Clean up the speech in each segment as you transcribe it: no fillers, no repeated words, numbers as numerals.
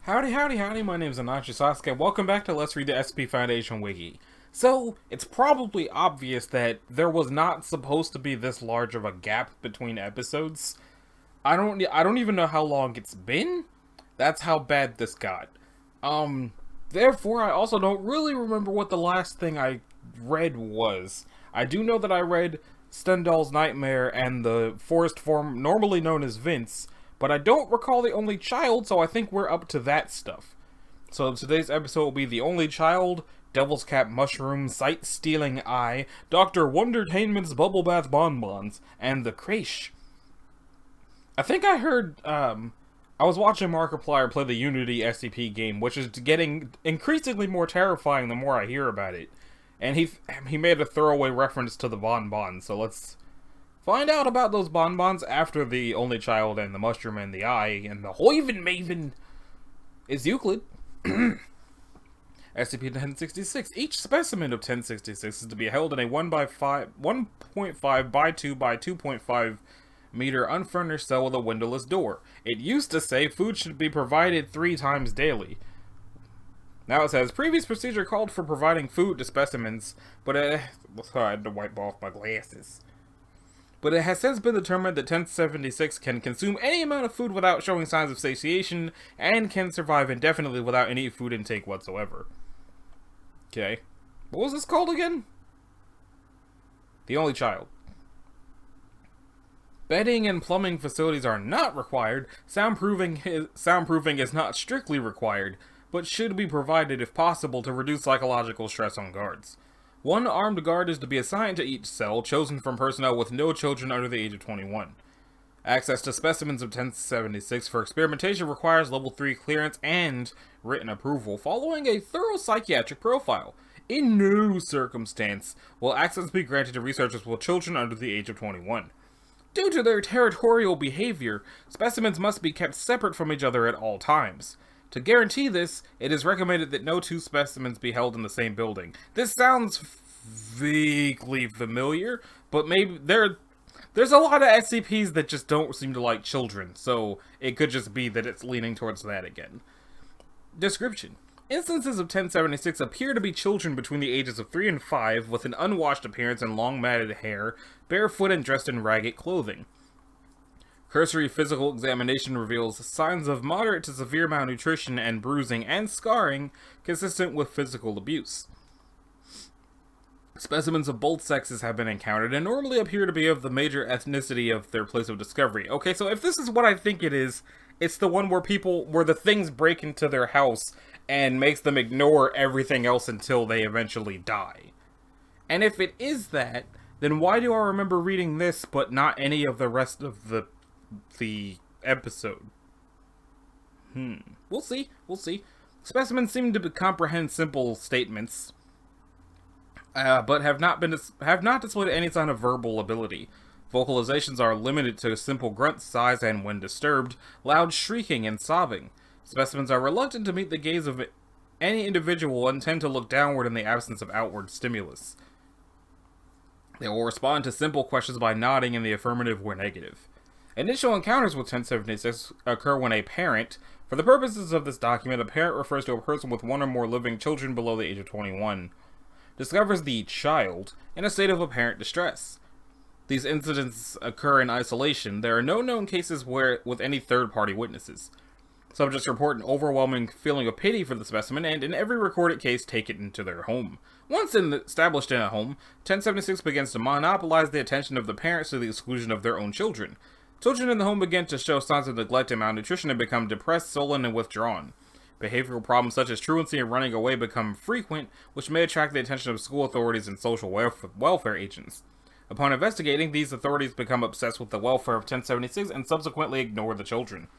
Howdy, howdy, howdy, my name is Anachi Sasuke. Welcome back to Let's Read the SCP Foundation Wiki. So, it's probably obvious that there was not supposed to be this large of a gap between episodes. I don't even know how long it's been. That's how bad this got. Therefore, I also don't really remember what the last thing I read was. I do know that I read Stendhal's Nightmare and the forest form normally known as Vince, but I don't recall The Only Child, so I think we're up to that stuff. So today's episode will be The Only Child, Devil's Cap Mushroom, Sight-Stealing Eye, Dr. Wondertainment's Bubble Bath Bonbons, and The Crash. I think I heard, I was watching Markiplier play the Unity SCP game, which is getting increasingly more terrifying the more I hear about it. And he made a throwaway reference to the bonbons, so let's find out about those bonbons after The Only Child and the Mushroom and the Eye and the Hoiven Maven is Euclid. SCP-1066. Each specimen of 1066 is to be held in a 1.5 by 2 by 2.5 meter unfurnished cell with a windowless door. It used to say food should be provided 3 times daily. Now it says, previous procedure called for providing food to specimens, but I had to wipe off my glasses. But it has since been determined that 1076 can consume any amount of food without showing signs of satiation, and can survive indefinitely without any food intake whatsoever. Okay. What was this called again? The Only Child. Bedding and plumbing facilities are not required. Soundproofing is not strictly required, but should be provided if possible to reduce psychological stress on guards. 1 armed guard is to be assigned to each cell, chosen from personnel with no children under the age of 21. Access to specimens of 1076 for experimentation requires level 3 clearance and written approval, following a thorough psychiatric profile. In no circumstance will access be granted to researchers with children under the age of 21. Due to their territorial behavior, specimens must be kept separate from each other at all times. To guarantee this, it is recommended that no 2 specimens be held in the same building. This sounds vaguely familiar, but maybe there's a lot of SCPs that just don't seem to like children, so it could just be that it's leaning towards that again. Description. Instances of 1076 appear to be children between the ages of 3 and 5 with an unwashed appearance and long matted hair, barefoot and dressed in ragged clothing. Cursory physical examination reveals signs of moderate to severe malnutrition and bruising and scarring consistent with physical abuse. Specimens of both sexes have been encountered and normally appear to be of the major ethnicity of their place of discovery. Okay, so if this is what I think it is, it's the one where the things break into their house and makes them ignore everything else until they eventually die. And if it is that, then why do I remember reading this but not any of the rest of the episode? We'll see. Specimens seem to comprehend simple statements, but have not displayed any sign of verbal ability. Vocalizations are limited to simple grunt sighs and, when disturbed, loud shrieking and sobbing. Specimens are reluctant to meet the gaze of any individual and tend to look downward in the absence of outward stimulus. They will respond to simple questions by nodding in the affirmative or negative. Initial encounters with 1076 occur when a parent, for the purposes of this document, a parent refers to a person with 1 or more living children below the age of 21, discovers the child in a state of apparent distress. These incidents occur in isolation. There are no known cases with any third-party witnesses. Subjects report an overwhelming feeling of pity for the specimen, and in every recorded case take it into their home. Once established in a home, 1076 begins to monopolize the attention of the parents to the exclusion of their own children. Children in the home begin to show signs of neglect and malnutrition and become depressed, sullen, and withdrawn. Behavioral problems such as truancy and running away become frequent, which may attract the attention of school authorities and social welfare agents. Upon investigating, these authorities become obsessed with the welfare of 1076 and subsequently ignore the children.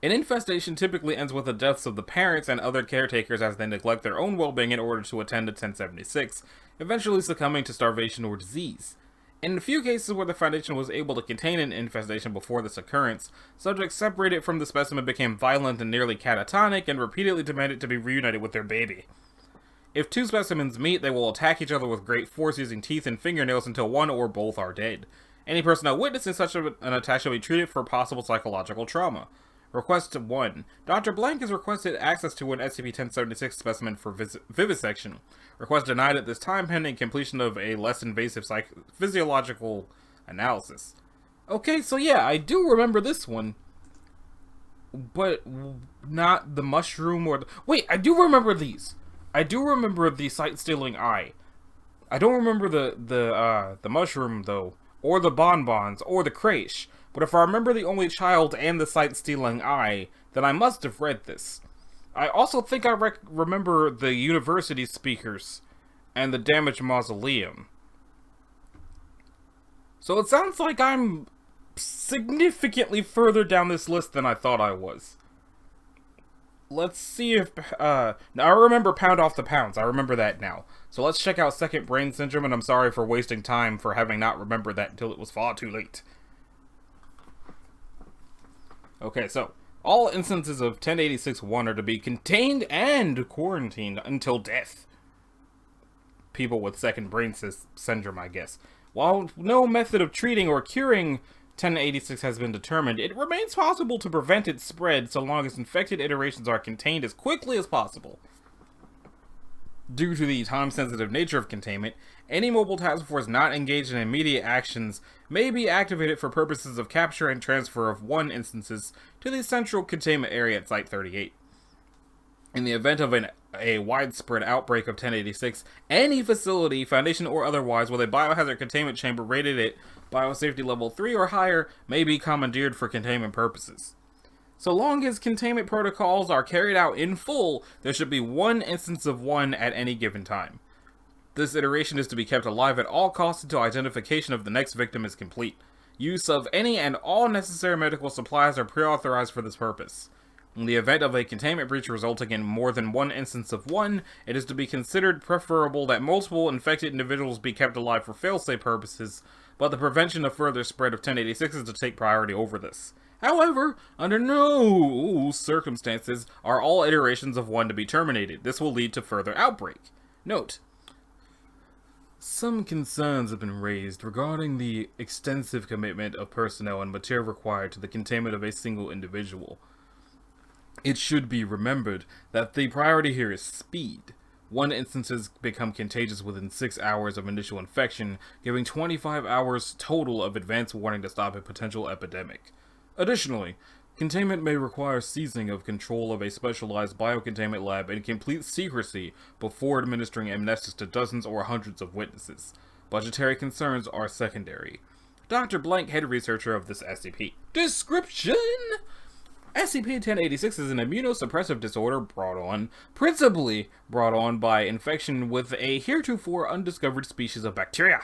An infestation typically ends with the deaths of the parents and other caretakers as they neglect their own well-being in order to attend to 1076, eventually succumbing to starvation or disease. In a few cases where the Foundation was able to contain an infestation before this occurrence, subjects separated from the specimen became violent and nearly catatonic and repeatedly demanded to be reunited with their baby. If 2 specimens meet, they will attack each other with great force using teeth and fingernails until one or both are dead. Any personnel witnessing such an attack shall be treated for possible psychological trauma. Request 1. Dr. Blank has requested access to an SCP-1076 specimen for vivisection. Request denied at this time pending completion of a less invasive physiological analysis. Okay, so yeah, I do remember this one. But not the mushroom or the... Wait, I do remember these. I do remember the sight-stealing eye. I don't remember the mushroom, though. Or the bonbons, or the crèche. But if I remember the only child and the sight-stealing eye, then I must have read this. I also think I remember the university speakers and the damaged mausoleum. So it sounds like I'm significantly further down this list than I thought I was. Let's see if... now I remember Pound Off the Pounds. I remember that now. So let's check out Second Brain Syndrome, and I'm sorry for wasting time for having not remembered that until it was far too late. Okay, so all instances of 1086-1 are to be contained and quarantined until death. People with Second Brain Syndrome, I guess. While no method of treating or curing 1086 has been determined, it remains possible to prevent its spread so long as infected iterations are contained as quickly as possible. Due to the time-sensitive nature of containment, any mobile task force not engaged in immediate actions may be activated for purposes of capture and transfer of 1 instances to the central containment area at Site-38. In the event of a widespread outbreak of 1086, any facility, Foundation or otherwise, with a biohazard containment chamber rated at biosafety level 3 or higher may be commandeered for containment purposes. So long as containment protocols are carried out in full, there should be 1 instance of 1 at any given time. This iteration is to be kept alive at all costs until identification of the next victim is complete. Use of any and all necessary medical supplies are pre-authorized for this purpose. In the event of a containment breach resulting in more than 1 instance of 1, it is to be considered preferable that multiple infected individuals be kept alive for failsafe purposes, but the prevention of further spread of 1086 is to take priority over this. However, under no circumstances are all iterations of 1 to be terminated. This will lead to further outbreak. Note: some concerns have been raised regarding the extensive commitment of personnel and material required to the containment of a single individual. It should be remembered that the priority here is speed. 1 instances become contagious within 6 hours of initial infection, giving 25 hours total of advance warning to stop a potential epidemic. Additionally, containment may require seizing of control of a specialized biocontainment lab in complete secrecy before administering amnestics to dozens or hundreds of witnesses. Budgetary concerns are secondary. Dr. Blank, head researcher of this SCP. Description! SCP-1086 is an immunosuppressive disorder principally brought on by infection with a heretofore undiscovered species of bacteria.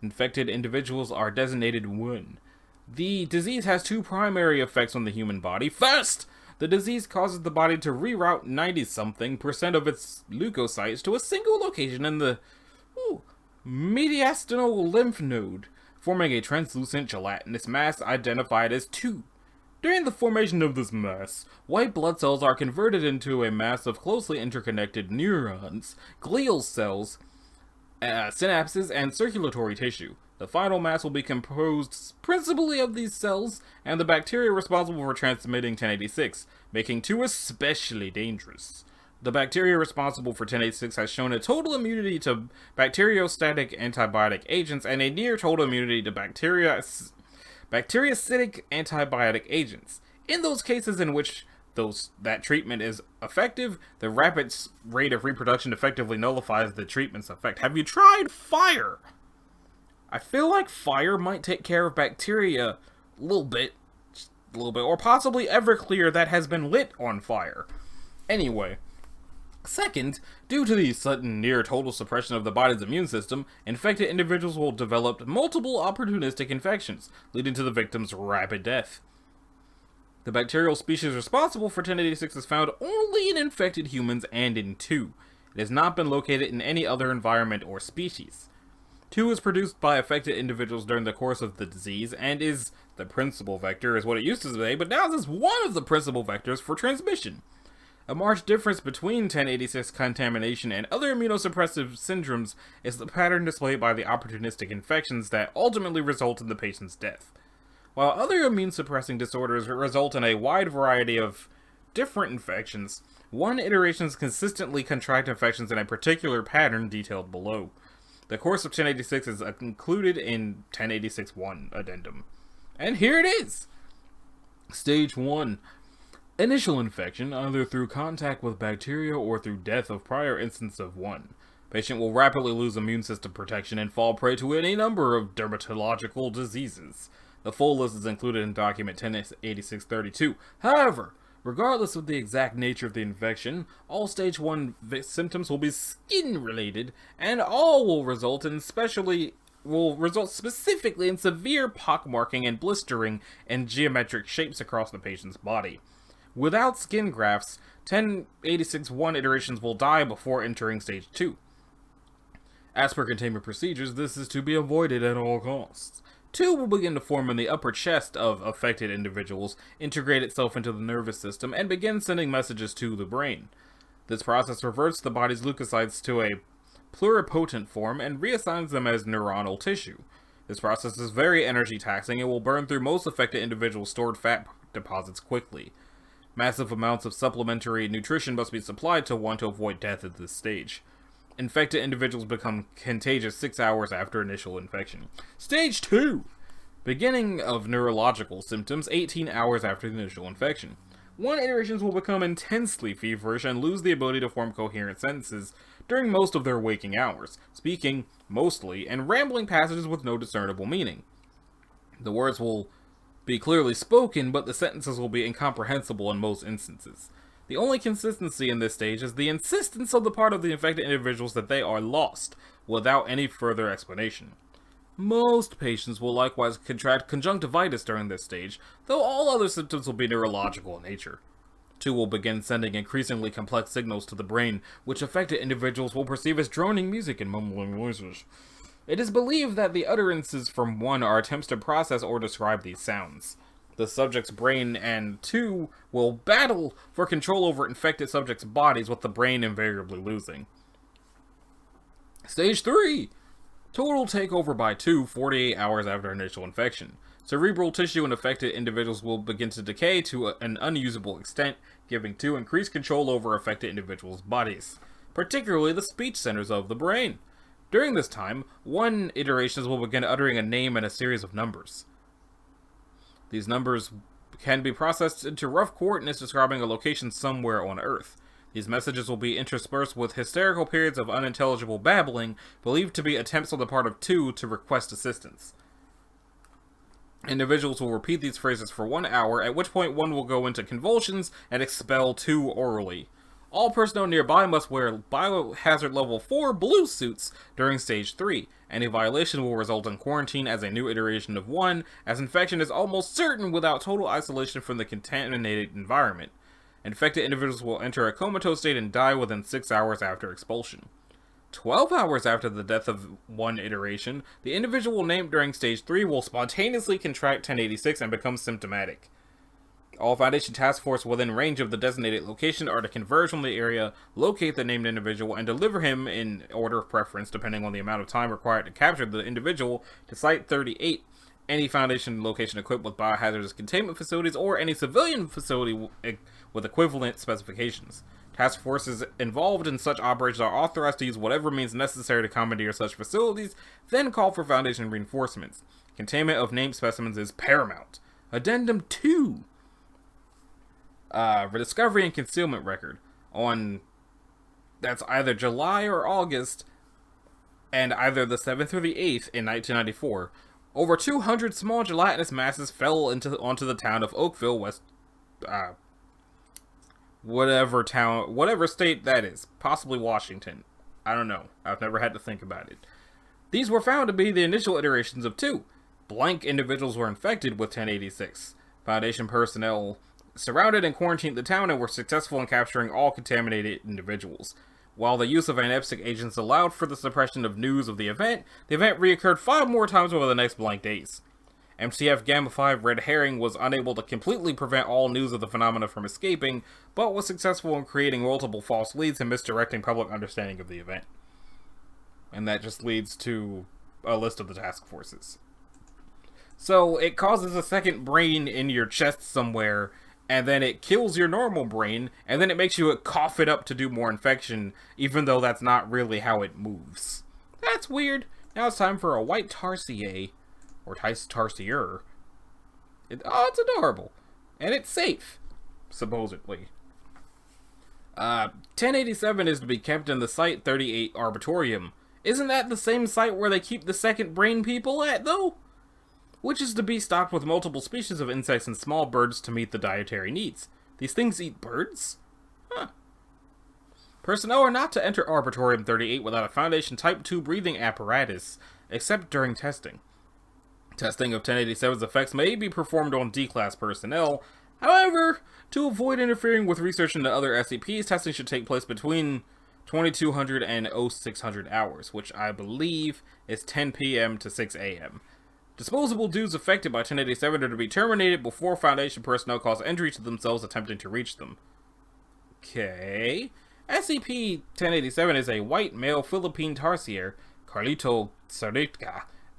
Infected individuals are designated 1. The disease has 2 primary effects on the human body. First, the disease causes the body to reroute 90-something% of its leukocytes to a single location in the mediastinal lymph node, forming a translucent gelatinous mass identified as 2. During the formation of this mass, white blood cells are converted into a mass of closely interconnected neurons, glial cells, synapses, and circulatory tissue. The final mass will be composed principally of these cells and the bacteria responsible for transmitting 1086, making 2 especially dangerous. The bacteria responsible for 1086 has shown a total immunity to bacteriostatic antibiotic agents and a near total immunity to bactericidal antibiotic agents. In those cases in which that treatment is effective, the rapid rate of reproduction effectively nullifies the treatment's effect. Have you tried fire? I feel like fire might take care of bacteria a little bit, or possibly Everclear that has been lit on fire. Anyway. Second, due to the sudden near-total suppression of the body's immune system, infected individuals will develop multiple opportunistic infections, leading to the victim's rapid death. The bacterial species responsible for 1086 is found only in infected humans and in 2. It has not been located in any other environment or species. 2 is produced by affected individuals during the course of the disease, and is the principal vector, is what it used to say, but now is one of the principal vectors for transmission. A marked difference between 1086 contamination and other immunosuppressive syndromes is the pattern displayed by the opportunistic infections that ultimately result in the patient's death. While other immune-suppressing disorders result in a wide variety of different infections, one iterations consistently contract infections in a particular pattern detailed below. The course of 1086 is included in 1086-1 addendum. And here it is! Stage 1. Initial infection, either through contact with bacteria or through death of prior instance of 1. Patient will rapidly lose immune system protection and fall prey to any number of dermatological diseases. The full list is included in document 1086-32. However, regardless of the exact nature of the infection, all stage 1 symptoms will be skin-related, and all will result specifically in severe pockmarking and blistering in geometric shapes across the patient's body. Without skin grafts, 1086-1 iterations will die before entering stage 2. As per containment procedures, this is to be avoided at all costs. 2 will begin to form in the upper chest of affected individuals, integrate itself into the nervous system, and begin sending messages to the brain. This process reverts the body's leukocytes to a pluripotent form and reassigns them as neuronal tissue. This process is very energy taxing and will burn through most affected individuals' stored fat deposits quickly. Massive amounts of supplementary nutrition must be supplied to 1 to avoid death at this stage. Infected individuals become contagious 6 hours after initial infection. Stage 2! Beginning of neurological symptoms 18 hours after the initial infection. 1 iterations will become intensely feverish and lose the ability to form coherent sentences during most of their waking hours, speaking, mostly, in rambling passages with no discernible meaning. The words will be clearly spoken, but the sentences will be incomprehensible in most instances. The only consistency in this stage is the insistence on the part of the infected individuals that they are lost, without any further explanation. Most patients will likewise contract conjunctivitis during this stage, though all other symptoms will be neurological in nature. 2 will begin sending increasingly complex signals to the brain, which affected individuals will perceive as droning music and mumbling noises. It is believed that the utterances from 1 are attempts to process or describe these sounds. The subject's brain and 2 will battle for control over infected subjects' bodies, with the brain invariably losing. Stage 3! Total takeover by 2 48 hours after initial infection. Cerebral tissue in affected individuals will begin to decay to an unusable extent, giving 2 increased control over affected individuals' bodies, particularly the speech centers of the brain. During this time, 1 iterations will begin uttering a name and a series of numbers. These numbers can be processed into rough coordinates describing a location somewhere on Earth. These messages will be interspersed with hysterical periods of unintelligible babbling, believed to be attempts on the part of 2 to request assistance. Individuals will repeat these phrases for 1 hour, at which point 1 will go into convulsions and expel 2 orally. All personnel nearby must wear biohazard level 4 blue suits during stage 3. Any violation will result in quarantine as a new iteration of 1, as infection is almost certain without total isolation from the contaminated environment. Infected individuals will enter a comatose state and die within 6 hours after expulsion. 12 hours after the death of 1 iteration, the individual named during stage 3 will spontaneously contract 1086 and become symptomatic. All Foundation task force within range of the designated location are to converge from the area, locate the named individual, and deliver him in order of preference, depending on the amount of time required to capture the individual, to Site 38, any Foundation location equipped with biohazardous containment facilities, or any civilian facility with equivalent specifications. Task forces involved in such operations are authorized to use whatever means necessary to commandeer such facilities, then call for Foundation reinforcements. Containment of named specimens is paramount. Addendum 2. Discovery and concealment record on that's either July or August, and either the 7th or the 8th in 1994. Over 200 small gelatinous masses fell onto the town of Oakville, whatever state that is, possibly Washington. I don't know. I've never had to think about it. These were found to be the initial iterations of 2. Blank individuals were infected with 1086. Foundation personnel surrounded and quarantined the town and were successful in capturing all contaminated individuals. While the use of antiseptic agents allowed for the suppression of news of the event reoccurred 5 more times over the next blank days. MCF Gamma 5 Red Herring was unable to completely prevent all news of the phenomena from escaping, but was successful in creating multiple false leads and misdirecting public understanding of the event. And that just leads to a list of the task forces. So it causes a second brain in your chest somewhere, and then it kills your normal brain, and then it makes you cough it up to do more infection, even though that's not really how it moves. That's weird. Now it's time for a white Tarsier, or Tarsier. It's adorable. And it's safe, supposedly. 1087 is to be kept in the Site-38 Arbitorium. Isn't that the same site where they keep the second brain people at, though? Which is to be stocked with multiple species of insects and small birds to meet the dietary needs. These things eat birds? Huh. Personnel are not to enter Arbitorium 38 without a Foundation Type 2 breathing apparatus, except during testing. Testing of 1087's effects may be performed on D-Class personnel. However, to avoid interfering with research into other SCPs, testing should take place between 2200 and 0600 hours, which I believe is 10 p.m. to 6 a.m. Disposable dudes affected by 1087 are to be terminated before Foundation personnel cause injury to themselves attempting to reach them. Okay. SCP-1087 is a white male Philippine Tarsier, Carlito,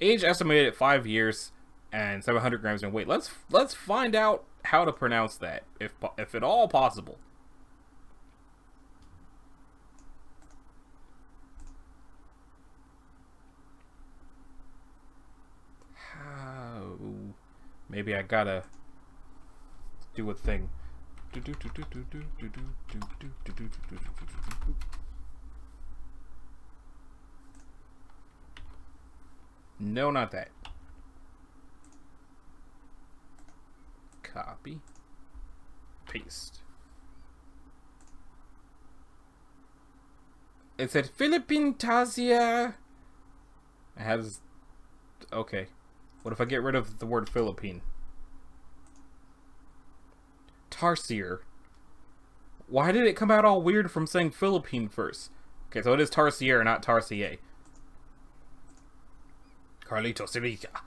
age estimated at 5 years and 700 grams in weight. Let's find out how to pronounce that, if at all possible. How? Maybe I gotta do a thing. No, not that. Copy. Paste. It said Philippine Tarsier. It has... Okay. What if I get rid of the word Philippine? Tarsier. Why did it come out all weird from saying Philippine first? Okay, so it is Tarsier, not Tarsier. Carlito Sirica.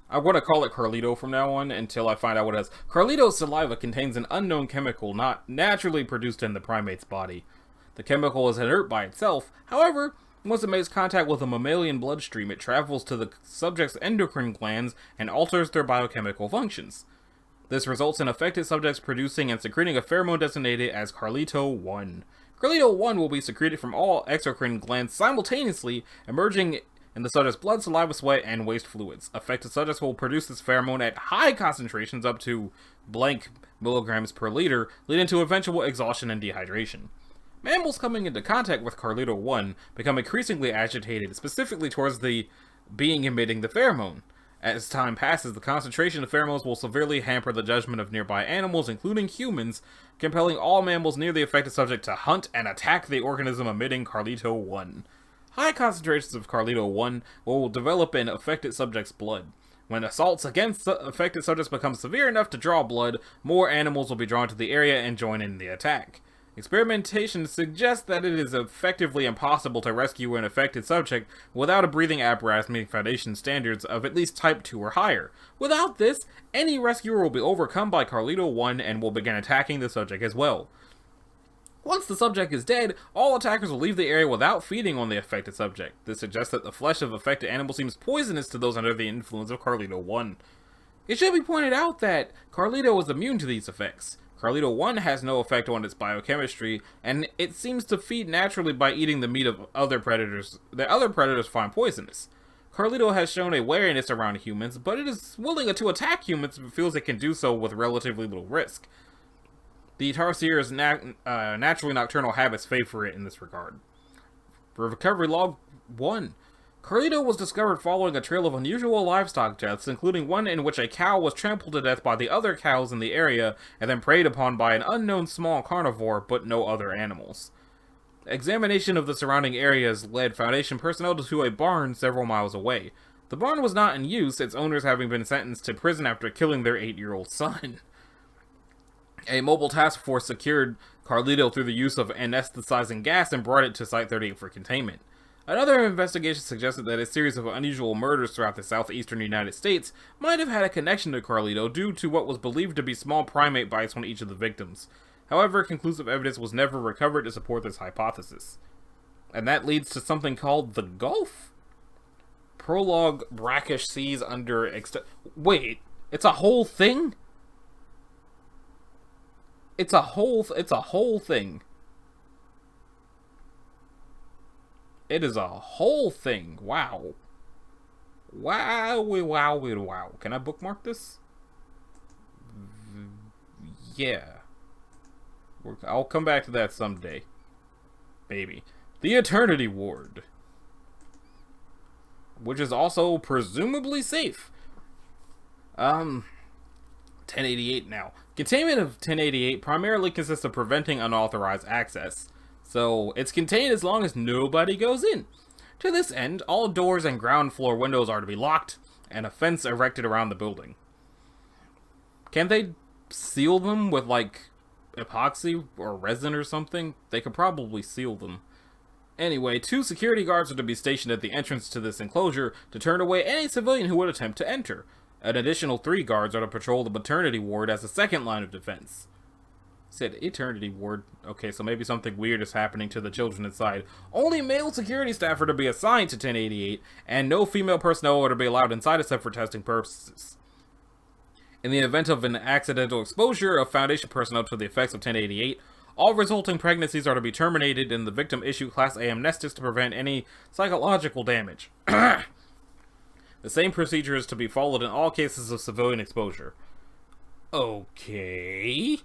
I'm going to call it Carlito from now on until I find out what it has. Carlito's saliva contains an unknown chemical not naturally produced in the primate's body. The chemical is inert by itself. However, once it makes contact with a mammalian bloodstream, it travels to the subject's endocrine glands and alters their biochemical functions. This results in affected subjects producing and secreting a pheromone designated as Carlito-1. Carlito-1 will be secreted from all exocrine glands simultaneously, emerging in the subject's blood, saliva, sweat, and waste fluids. Affected subjects will produce this pheromone at high concentrations, up to blank milligrams per liter, leading to eventual exhaustion and dehydration. Mammals coming into contact with Carlito-1 become increasingly agitated, specifically towards the being emitting the pheromone. As time passes, the concentration of pheromones will severely hamper the judgment of nearby animals, including humans, compelling all mammals near the affected subject to hunt and attack the organism emitting Carlito-1. High concentrations of Carlito-1 will develop in affected subjects' blood. When assaults against affected subjects become severe enough to draw blood, more animals will be drawn to the area and join in the attack. Experimentation suggests that it is effectively impossible to rescue an affected subject without a breathing apparatus meeting Foundation standards of at least Type 2 or higher. Without this, any rescuer will be overcome by Carlito-1 and will begin attacking the subject as well. Once the subject is dead, all attackers will leave the area without feeding on the affected subject. This suggests that the flesh of affected animals seems poisonous to those under the influence of Carlito-1. It should be pointed out that Carlito is immune to these effects. Carlito-1 has no effect on its biochemistry, and it seems to feed naturally by eating the meat of other predators that other predators find poisonous. Carlito has shown a wariness around humans, but it is willing to attack humans if it feels it can do so with relatively little risk. The Tarsier's naturally nocturnal habits favor it in this regard. For Recovery Log 1, Carlito was discovered following a trail of unusual livestock deaths, including one in which a cow was trampled to death by the other cows in the area and then preyed upon by an unknown small carnivore, but no other animals. Examination of the surrounding areas led Foundation personnel to a barn several miles away. The barn was not in use, its owners having been sentenced to prison after killing their 8-year-old son. A mobile task force secured Carlito through the use of anesthetizing gas and brought it to Site-38 for containment. Another investigation suggested that a series of unusual murders throughout the southeastern United States might have had a connection to Carlito due to what was believed to be small primate bites on each of the victims. However, conclusive evidence was never recovered to support this hypothesis. And that leads to something called the Gulf? Prologue brackish seas under wait, it's a whole thing? It's a whole thing. It is a whole thing. Wow. Wow. Can I bookmark this? Yeah. I'll come back to that someday. Baby. The Eternity Ward. Which is also presumably safe. 1088 now. Containment of 1088 primarily consists of preventing unauthorized access. So, it's contained as long as nobody goes in. To this end, all doors and ground floor windows are to be locked, and a fence erected around the building. Can they seal them with, like, epoxy or resin or something? They could probably seal them. Anyway, 2 security guards are to be stationed at the entrance to this enclosure to turn away any civilian who would attempt to enter. An additional 3 guards are to patrol the maternity ward as a second line of defense. Said Eternity Ward. Okay, so maybe something weird is happening to the children inside. Only male security staff are to be assigned to 1088, and no female personnel are to be allowed inside except for testing purposes. In the event of an accidental exposure of Foundation personnel to the effects of 1088, all resulting pregnancies are to be terminated and the victim issue Class A amnestics to prevent any psychological damage. The same procedure is to be followed in all cases of civilian exposure. Okay.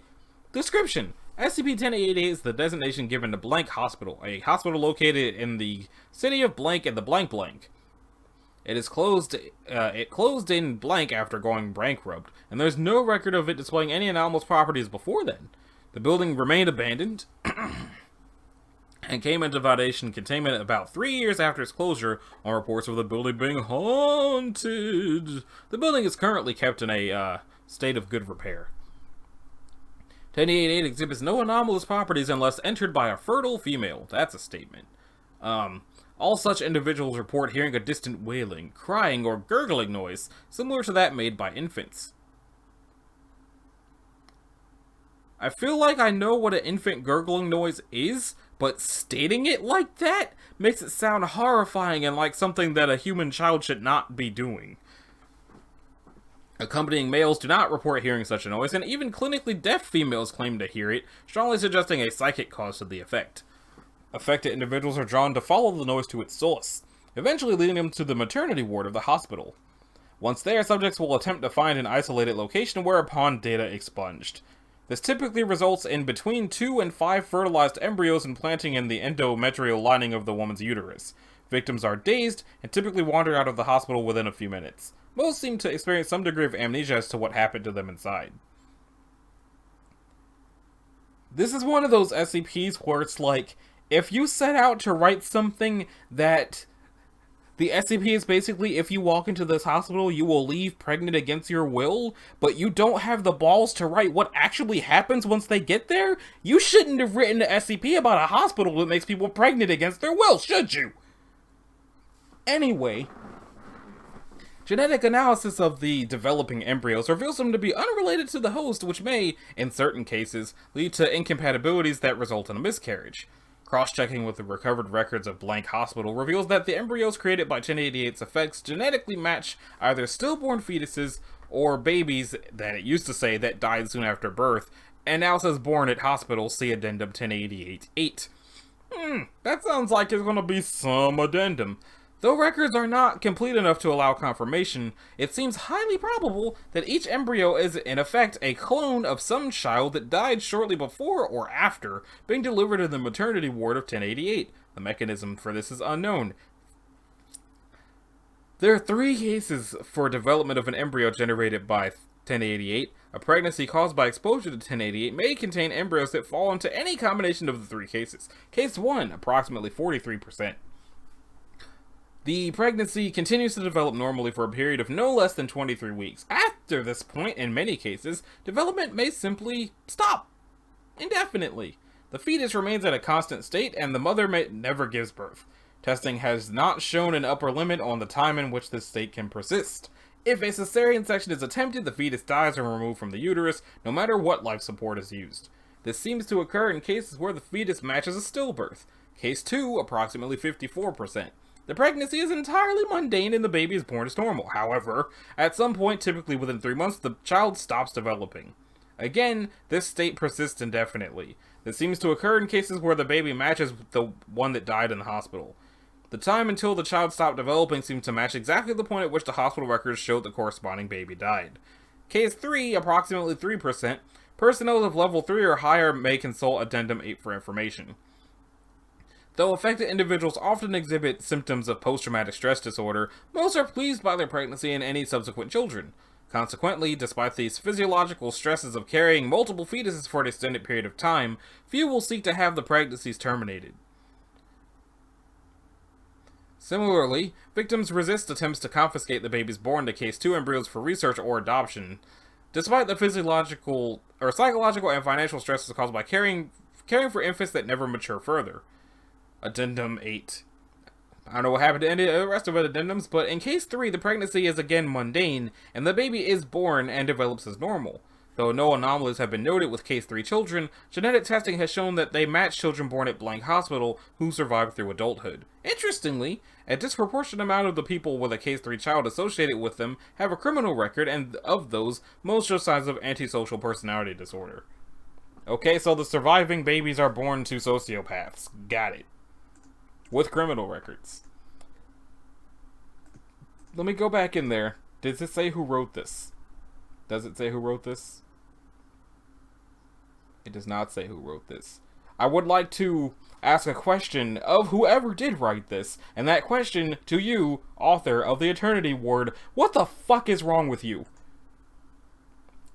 Description. SCP-1088 is the designation given to Blank Hospital, a hospital located in the city of Blank in the blank blank. It closed in blank after going bankrupt, and there's no record of it displaying any anomalous properties before then. The building remained abandoned, and came into Foundation containment about 3 years after its closure on reports of the building being haunted. The building is currently kept in a state of good repair. 1088 exhibits no anomalous properties unless entered by a fertile female. That's a statement. All such individuals report hearing a distant wailing, crying, or gurgling noise, similar to that made by infants. I feel like I know what an infant gurgling noise is, but stating it like that makes it sound horrifying and like something that a human child should not be doing. Accompanying males do not report hearing such a noise, and even clinically deaf females claim to hear it, strongly suggesting a psychic cause to the effect. Affected individuals are drawn to follow the noise to its source, eventually leading them to the maternity ward of the hospital. Once there, subjects will attempt to find an isolated location whereupon data expunged. This typically results in between 2 and 5 fertilized embryos implanting in the endometrial lining of the woman's uterus. Victims are dazed and typically wander out of the hospital within a few minutes. Most seem to experience some degree of amnesia as to what happened to them inside. This is one of those SCPs where it's like, if you set out to write something that the SCP is basically, if you walk into this hospital, you will leave pregnant against your will, but you don't have the balls to write what actually happens once they get there, you shouldn't have written an SCP about a hospital that makes people pregnant against their will, should you? Anyway, genetic analysis of the developing embryos reveals them to be unrelated to the host, which may, in certain cases, lead to incompatibilities that result in a miscarriage. Cross-checking with the recovered records of Blank Hospital reveals that the embryos created by 1088's effects genetically match either stillborn fetuses or babies that it used to say that died soon after birth, and now says born at hospital, see addendum 1088-8. That sounds like it's gonna be some addendum. Though records are not complete enough to allow confirmation, it seems highly probable that each embryo is in effect a clone of some child that died shortly before or after being delivered in the maternity ward of 1088. The mechanism for this is unknown. There are 3 cases for development of an embryo generated by 1088. A pregnancy caused by exposure to 1088 may contain embryos that fall into any combination of the 3 cases. Case 1, approximately 43%. The pregnancy continues to develop normally for a period of no less than 23 weeks. After this point, in many cases, development may simply stop indefinitely. The fetus remains at a constant state, and the mother never gives birth. Testing has not shown an upper limit on the time in which this state can persist. If a cesarean section is attempted, the fetus dies and removed from the uterus, no matter what life support is used. This seems to occur in cases where the fetus matches a stillbirth. Case 2, approximately 54%. The pregnancy is entirely mundane and the baby is born as normal. However, at some point, typically within 3 months, the child stops developing. Again, this state persists indefinitely. This seems to occur in cases where the baby matches the one that died in the hospital. The time until the child stopped developing seems to match exactly the point at which the hospital records showed the corresponding baby died. Case 3, approximately 3%, personnel of level 3 or higher may consult Addendum 8 for information. Though affected individuals often exhibit symptoms of post-traumatic stress disorder, most are pleased by their pregnancy and any subsequent children. Consequently, despite these physiological stresses of carrying multiple fetuses for an extended period of time, few will seek to have the pregnancies terminated. Similarly, victims resist attempts to confiscate the babies born to Case 2 embryos for research or adoption, despite the physiological or psychological and financial stresses caused by caring for infants that never mature further. Addendum 8. I don't know what happened to any of the rest of the addendums, but in Case 3, the pregnancy is again mundane, and the baby is born and develops as normal. Though no anomalies have been noted with Case 3 children, genetic testing has shown that they match children born at blank hospital who survived through adulthood. Interestingly, a disproportionate amount of the people with a Case 3 child associated with them have a criminal record, and of those, most show signs of antisocial personality disorder. Okay, so the surviving babies are born to sociopaths. Got it. With criminal records. Let me go back in there. Does it say who wrote this? Does it say who wrote this? It does not say who wrote this. I would like to ask a question of whoever did write this, and that question to you, author of the Eternity Ward, what the fuck is wrong with you?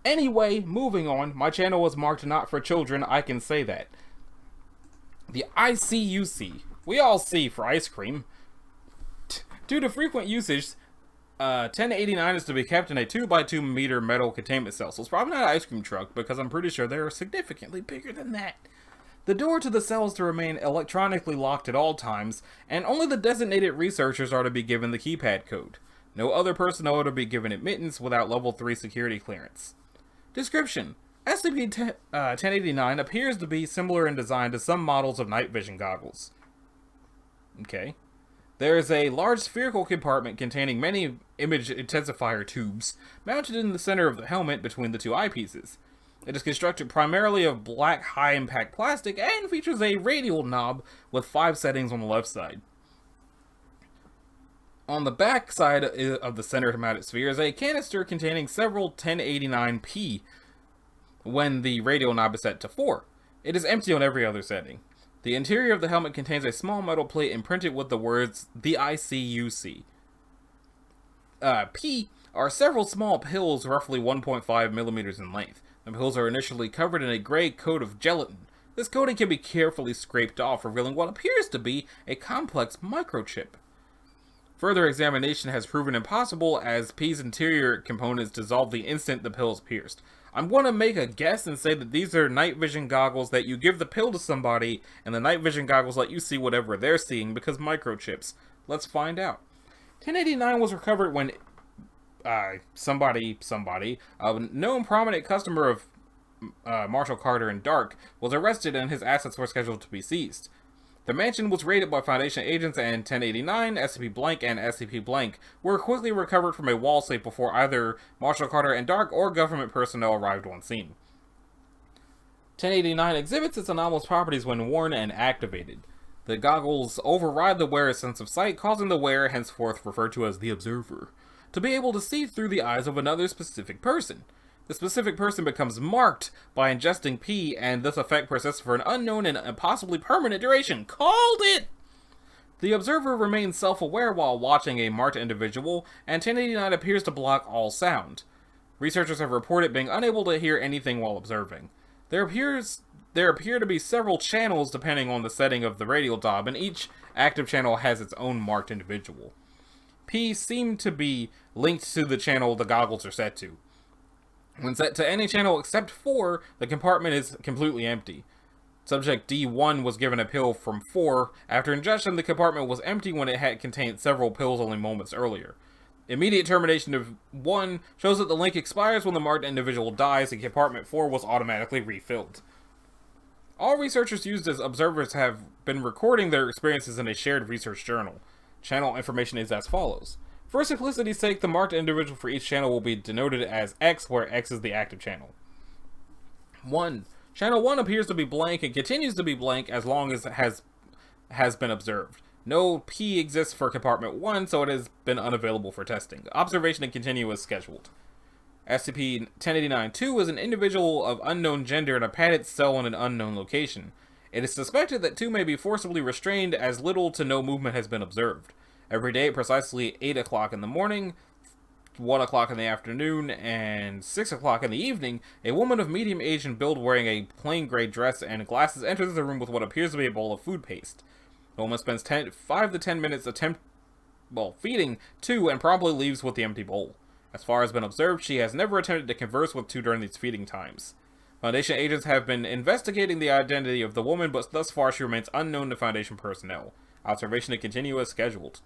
Anyway, moving on, my channel was marked not for children, I can say that. The ICUC. We all see for ice cream. Due to frequent usage, 1089 is to be kept in a 2x2 meter metal containment cell. So it's probably not an ice cream truck, because I'm pretty sure they're significantly bigger than that. The door to the cell is to remain electronically locked at all times, and only the designated researchers are to be given the keypad code. No other personnel are to be given admittance without level 3 security clearance. Description: SCP-1089 appears to be similar in design to some models of night vision goggles. Okay. There is a large spherical compartment containing many image intensifier tubes mounted in the center of the helmet between the two eyepieces. It is constructed primarily of black high-impact plastic and features a radial knob with 5 settings on the left side. On the back side of the center mounted sphere is a canister containing several 1089p when the radial knob is set to 4. It is empty on every other setting. The interior of the helmet contains a small metal plate imprinted with the words, the ICUC. P are several small pills roughly 1.5 millimeters in length. The pills are initially covered in a gray coat of gelatin. This coating can be carefully scraped off, revealing what appears to be a complex microchip. Further examination has proven impossible as P's interior components dissolve the instant the pill is pierced. I'm going to make a guess and say that these are night vision goggles that you give the pill to somebody, and the night vision goggles let you see whatever they're seeing because microchips. Let's find out. 1089 was recovered when somebody, a known prominent customer of Marshall Carter and Dark, was arrested and his assets were scheduled to be seized. The mansion was raided by Foundation agents, and 1089, SCP Blank, and SCP Blank were quickly recovered from a wall safe before either Marshall Carter and Dark or government personnel arrived on scene. 1089 exhibits its anomalous properties when worn and activated. The goggles override the wearer's sense of sight, causing the wearer, henceforth referred to as the Observer, to be able to see through the eyes of another specific person. The specific person becomes marked by ingesting P, and this effect persists for an unknown and possibly permanent duration. Called it! The Observer remains self-aware while watching a marked individual, and 1089 appears to block all sound. Researchers have reported being unable to hear anything while observing. There appear to be several channels depending on the setting of the radial knob, and each active channel has its own marked individual. P seem to be linked to the channel the goggles are set to. When set to any channel except 4, the compartment is completely empty. Subject D1 was given a pill from 4. After ingestion, the compartment was empty when it had contained several pills only moments earlier. Immediate termination of 1 shows that the link expires when the marked individual dies, and compartment 4 was automatically refilled. All researchers used as observers have been recording their experiences in a shared research journal. Channel information is as follows. For simplicity's sake, the marked individual for each channel will be denoted as X, where X is the active channel. 1. Channel 1 appears to be blank and continues to be blank as long as it has been observed. No P exists for compartment 1, so it has been unavailable for testing. Observation and continue as scheduled. SCP-1089-2 is an individual of unknown gender in a padded cell in an unknown location. It is suspected that 2 may be forcibly restrained as little to no movement has been observed. Every day at precisely 8 o'clock in the morning, 1 o'clock in the afternoon, and 6 o'clock in the evening, a woman of medium age and build wearing a plain gray dress and glasses enters the room with what appears to be a bowl of food paste. The woman spends 5 to 10 minutes feeding 2 and promptly leaves with the empty bowl. As far as has been observed, she has never attempted to converse with 2 during these feeding times. Foundation agents have been investigating the identity of the woman, but thus far she remains unknown to Foundation personnel. Observation to continue as scheduled.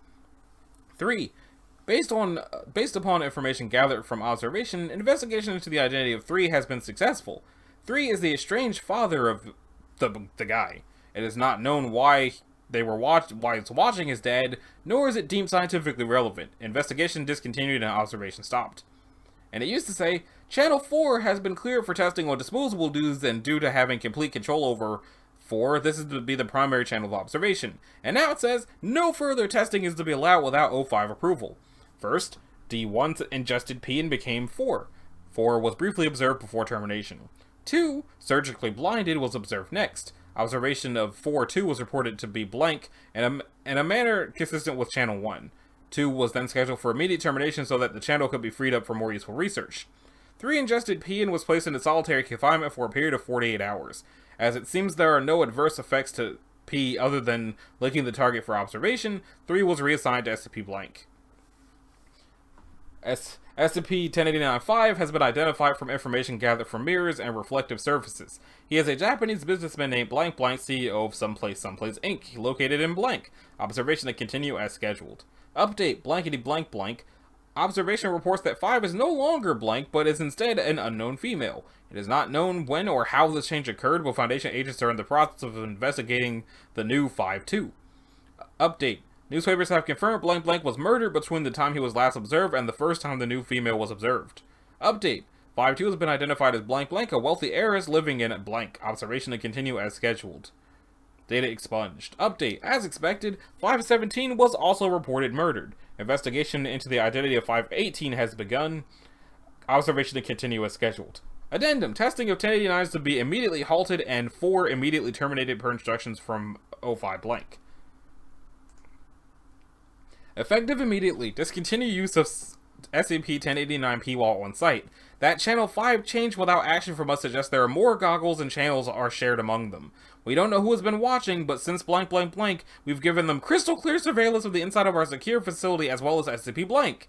3. Based upon information gathered from observation, investigation into the identity of 3 has been successful. 3 is the estranged father of the guy. It is not known why it's watching his dad, nor is it deemed scientifically relevant. Investigation discontinued and observation stopped. And it used to say, Channel 4 has been cleared for testing on disposable dudes, and due to having complete control over 4, this is to be the primary channel of observation. And now it says, no further testing is to be allowed without O5 approval. First, D1 ingested P and became 4. 4 was briefly observed before termination. 2, surgically blinded, was observed next. Observation of 4-2 was reported to be blank in a manner consistent with Channel 1. 2 was then scheduled for immediate termination so that the channel could be freed up for more useful research. 3 ingested P and was placed into solitary confinement for a period of 48 hours. As it seems there are no adverse effects to P other than linking the target for observation, 3 was reassigned to SCP blank. SCP-1089-5 has been identified from information gathered from mirrors and reflective surfaces. He is a Japanese businessman named blank blank, CEO of Someplace Inc., located in blank. Observation to continue as scheduled. Update blankety blank blank. Observation reports that 5 is no longer blank, but is instead an unknown female. It is not known when or how this change occurred, but Foundation agents are in the process of investigating the new 5-2. Update. Newspapers have confirmed blank blank was murdered between the time he was last observed and the first time the new female was observed. Update. 5-2 has been identified as blank blank, a wealthy heiress living in blank. Observation to continue as scheduled. Data expunged. Update. As expected, 517 was also reported murdered. Investigation into the identity of 518 has begun. Observation to continue as scheduled. Addendum. Testing of 1089 is to be immediately halted and 4 immediately terminated per instructions from O5 blank. Effective immediately. Discontinue use of SCP-1089-P while on site. That Channel 5 change without action from us suggests there are more goggles and channels are shared among them. We don't know who has been watching, but since blank blank blank, we've given them crystal clear surveillance of the inside of our secure facility as well as SCP blank.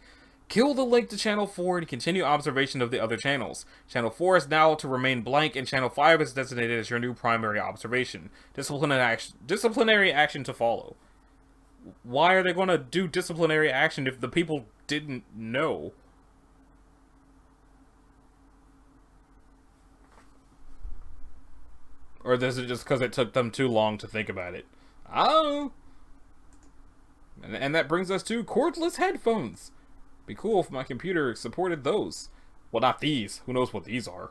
Kill the link to Channel 4 and continue observation of the other channels. Channel 4 is now to remain blank and Channel 5 is designated as your new primary observation. Disciplinary action to follow. Why are they going to do disciplinary action if the people didn't know? Or is it just because it took them too long to think about it? I don't know. And that brings us to cordless headphones. Be cool if my computer supported those. Well, not these. Who knows what these are?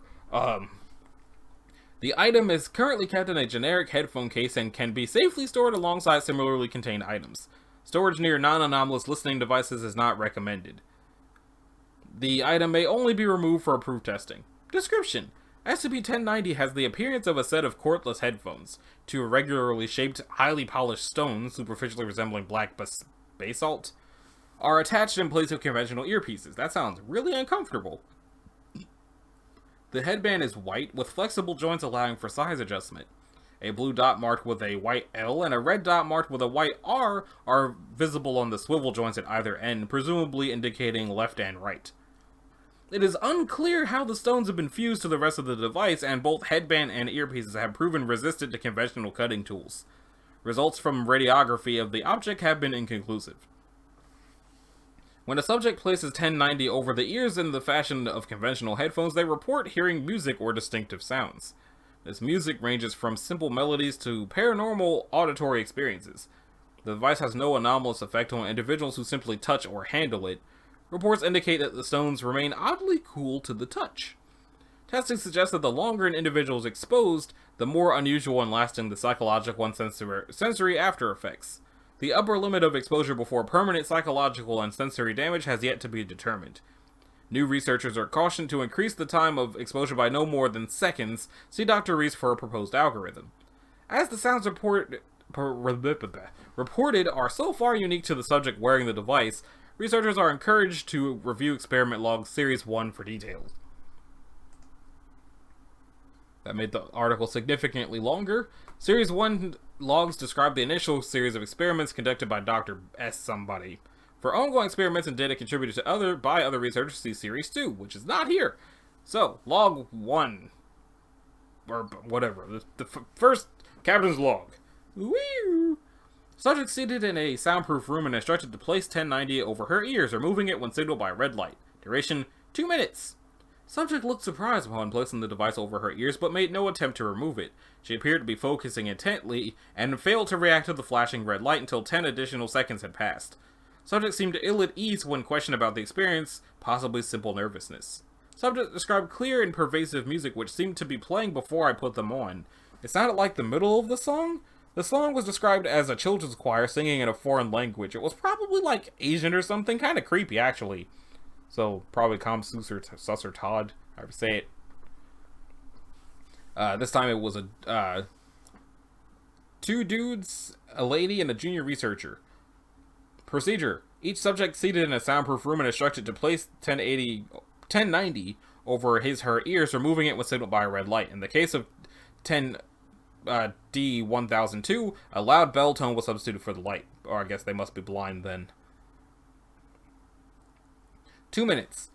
The item is currently kept in a generic headphone case and can be safely stored alongside similarly contained items. Storage near non-anomalous listening devices is not recommended. The item may only be removed for approved testing. Description: SCP-1090 has the appearance of a set of cordless headphones. 2 irregularly shaped, highly polished stones, superficially resembling black basalt, are attached in place of conventional earpieces. That sounds really uncomfortable. The headband is white, with flexible joints allowing for size adjustment. A blue dot marked with a white L and a red dot marked with a white R are visible on the swivel joints at either end, presumably indicating left and right. It is unclear how the stones have been fused to the rest of the device, and both headband and earpieces have proven resistant to conventional cutting tools. Results from radiography of the object have been inconclusive. When a subject places 1090 over the ears in the fashion of conventional headphones, they report hearing music or distinctive sounds. This music ranges from simple melodies to paranormal auditory experiences. The device has no anomalous effect on individuals who simply touch or handle it. Reports indicate that the stones remain oddly cool to the touch. Testing suggests that the longer an individual is exposed, the more unusual and lasting the psychological and sensory after effects. The upper limit of exposure before permanent psychological and sensory damage has yet to be determined. New researchers are cautioned to increase the time of exposure by no more than seconds. See Dr. Reese for a proposed algorithm. As the sounds reported are so far unique to the subject wearing the device, researchers are encouraged to review experiment log Series 1 for details. That made the article significantly longer. Series 1 logs describe the initial series of experiments conducted by Dr. S. somebody. For ongoing experiments and data contributed to by other researchers, see Series 2, which is not here. So, log 1. Or whatever. The first captain's log. Woo! Subject seated in a soundproof room and instructed to place 1090 over her ears, removing it when signaled by a red light. Duration, 2 minutes. Subject looked surprised upon placing the device over her ears, but made no attempt to remove it. She appeared to be focusing intently, and failed to react to the flashing red light until 10 additional seconds had passed. Subject seemed ill at ease when questioned about the experience, possibly simple nervousness. Subject described clear and pervasive music which seemed to be playing before I put them on. It sounded like the middle of the song? The song was described as a children's choir singing in a foreign language. It was probably like Asian or something, kind of creepy actually. So, probably Susser Todd, however you say it. This time it was two dudes, a lady, and a junior researcher. Procedure. Each subject seated in a soundproof room and instructed to place 1090 over her ears, removing it when signaled by a red light. In the case of D1002, a loud bell tone was substituted for the light. Or I guess they must be blind then. 2 minutes.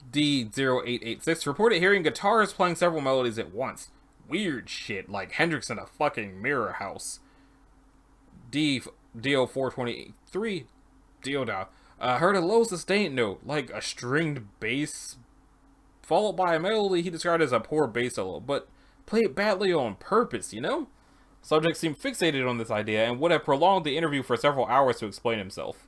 D0886 reported hearing guitars playing several melodies at once. Weird shit, like Hendrix in a fucking mirror house. Do423 Dioda heard a low sustained note, like a stringed bass, followed by a melody he described as a poor bass solo, but played badly on purpose, you know? Subject seemed fixated on this idea and would have prolonged the interview for several hours to explain himself.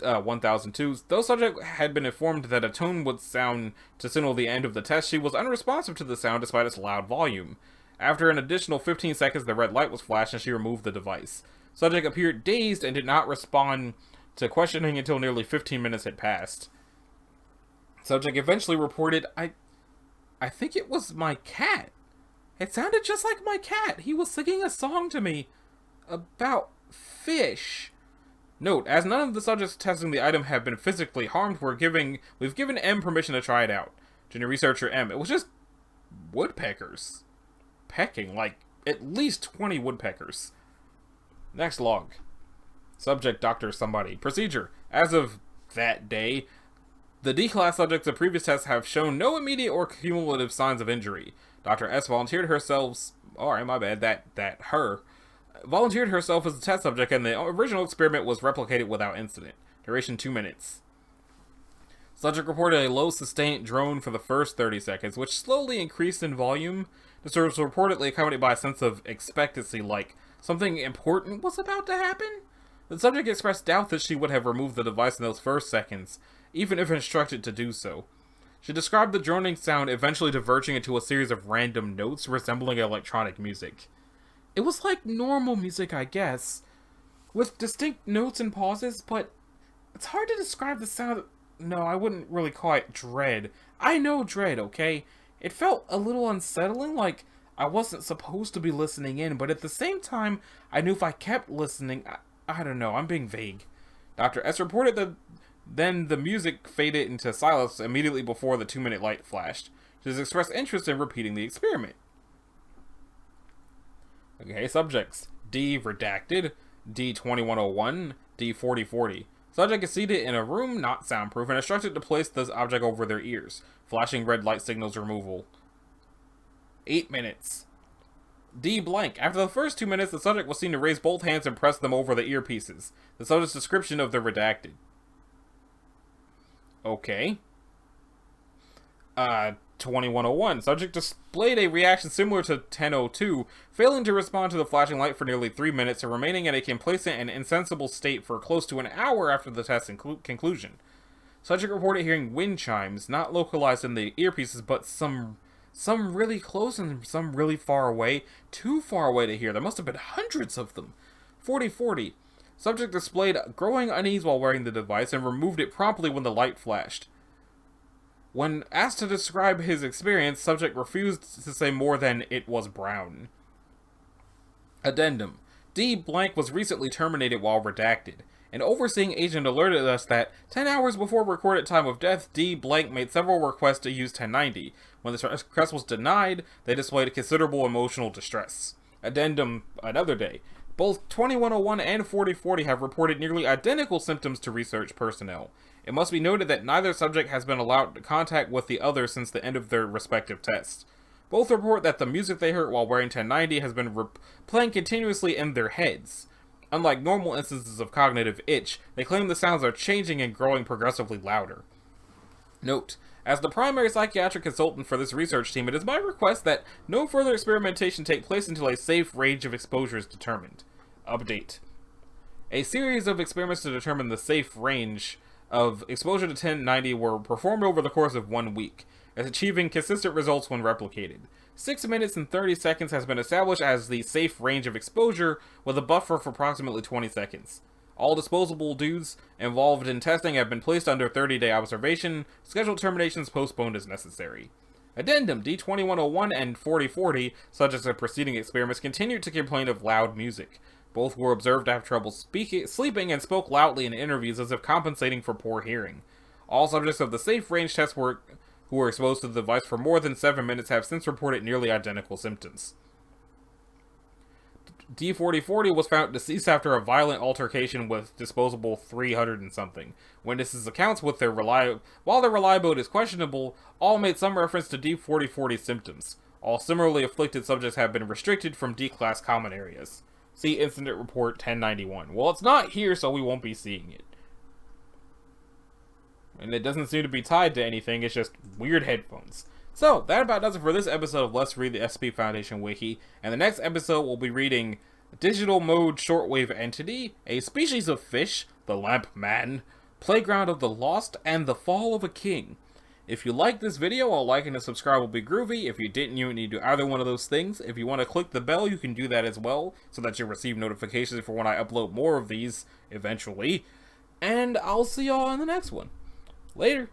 1002. Though subject had been informed that a tone would sound to signal the end of the test, she was unresponsive to the sound despite its loud volume. After an additional 15 seconds, the red light was flashed and she removed the device. Subject appeared dazed and did not respond to questioning until nearly 15 minutes had passed. Subject eventually reported, I think it was my cat. It sounded just like my cat. He was singing a song to me about fish. Note, as none of the subjects testing the item have been physically harmed, we've given M permission to try it out. Junior researcher M. It was just woodpeckers. Pecking, like at least 20 woodpeckers. Next log. Subject Dr. Somebody. Procedure. As of that day, the D-class subjects of previous tests have shown no immediate or cumulative signs of injury. Dr. S volunteered herself, volunteered herself as a test subject, and the original experiment was replicated without incident. Duration 2 minutes. Subject reported a low sustained drone for the first 30 seconds, which slowly increased in volume. This was reportedly accompanied by a sense of expectancy, like something important was about to happen. The subject expressed doubt that she would have removed the device in those first seconds, even if instructed to do so. She described the droning sound eventually diverging into a series of random notes resembling electronic music. It was like normal music, I guess, with distinct notes and pauses, but it's hard to describe the sound. No, I wouldn't really call it dread. I know dread, okay? It felt a little unsettling, like I wasn't supposed to be listening in, but at the same time, I knew if I kept listening, I don't know, I'm being vague. Dr. S reported that then the music faded into silence immediately before the 2-minute light flashed. She has expressed interest in repeating the experiment. Okay, subjects. D redacted, D2101, D4040. Subject is seated in a room not soundproof and instructed to place this object over their ears. Flashing red light signals removal. 8 minutes. D blank. After the first 2 minutes, the subject was seen to raise both hands and press them over the earpieces. The subject's description of the redacted. Okay. D2101. Subject displayed a reaction similar to 1002, failing to respond to the flashing light for nearly 3 minutes and remaining in a complacent and insensible state for close to an hour after the test's conclusion. Subject reported hearing wind chimes, not localized in the earpieces, but some really close and some really far away. Too far away to hear. There must have been hundreds of them. 4040. Subject displayed growing unease while wearing the device and removed it promptly when the light flashed. When asked to describe his experience, subject refused to say more than it was brown. Addendum. D. Blank was recently terminated while redacted. An overseeing agent alerted us that 10 hours before recorded time of death, D. Blank made several requests to use 1090. When the request was denied, they displayed considerable emotional distress. Addendum. Another day. Both 2101 and 4040 have reported nearly identical symptoms to research personnel. It must be noted that neither subject has been allowed contact with the other since the end of their respective tests. Both report that the music they heard while wearing 1090 has been playing continuously in their heads. Unlike normal instances of cognitive itch, they claim the sounds are changing and growing progressively louder. Note: as the primary psychiatric consultant for this research team, it is my request that no further experimentation take place until a safe range of exposure is determined. Update. A series of experiments to determine the safe range of exposure to 1090 were performed over the course of 1 week, as achieving consistent results when replicated. 6 minutes and 30 seconds has been established as the safe range of exposure, with a buffer of approximately 20 seconds. All disposable dudes involved in testing have been placed under 30-day observation, scheduled terminations postponed as necessary. Addendum. D2101 and 4040, subjects of preceding experiments, continued to complain of loud music. Both were observed to have trouble sleeping and spoke loudly in interviews as if compensating for poor hearing. All subjects of the safe range test who were exposed to the device for more than 7 minutes have since reported nearly identical symptoms. D4040 was found deceased after a violent altercation with disposable 300 and something. Witnesses' accounts while their reliability is questionable, all made some reference to D4040's symptoms. All similarly afflicted subjects have been restricted from D-class common areas. See Incident Report 1091. Well, it's not here, so we won't be seeing it. And it doesn't seem to be tied to anything, it's just weird headphones. So, that about does it for this episode of Let's Read the SCP Foundation Wiki, and the next episode we'll be reading Digital Mode Shortwave Entity, A Species of Fish, The Lamp Man, Playground of the Lost, and The Fall of a King. If you like this video, a like and a subscribe will be groovy. If you didn't, you need to do either one of those things. If you want to click the bell, you can do that as well, so that you'll receive notifications for when I upload more of these, eventually. And I'll see y'all in the next one. Later.